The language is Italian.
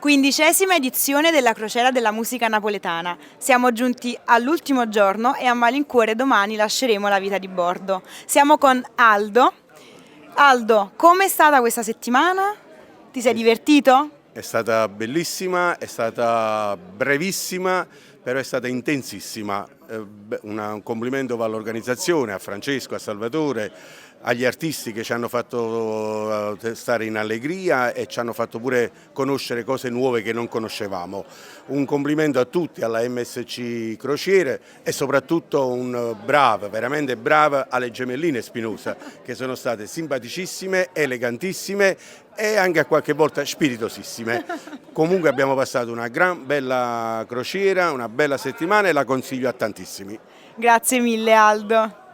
15ª edizione della Crociera della Musica Napoletana. Siamo giunti all'ultimo giorno e a malincuore domani lasceremo la vita di bordo. Siamo con Aldo. Aldo, com'è stata questa settimana? Ti sei divertito? È stata bellissima, è stata brevissima, però è stata intensissima. Un complimento va all'organizzazione, a Francesco, a Salvatore, agli artisti che ci hanno fatto stare in allegria e ci hanno fatto pure conoscere cose nuove che non conoscevamo. Un complimento a tutti, alla MSC Crociere e soprattutto un bravo, veramente brava alle gemelline Spinosa, che sono state simpaticissime, elegantissime e anche a qualche volta spiritosissime. Comunque abbiamo passato una gran bella crociera, una bella settimana e la consiglio a tantissimi. Grazie mille Aldo.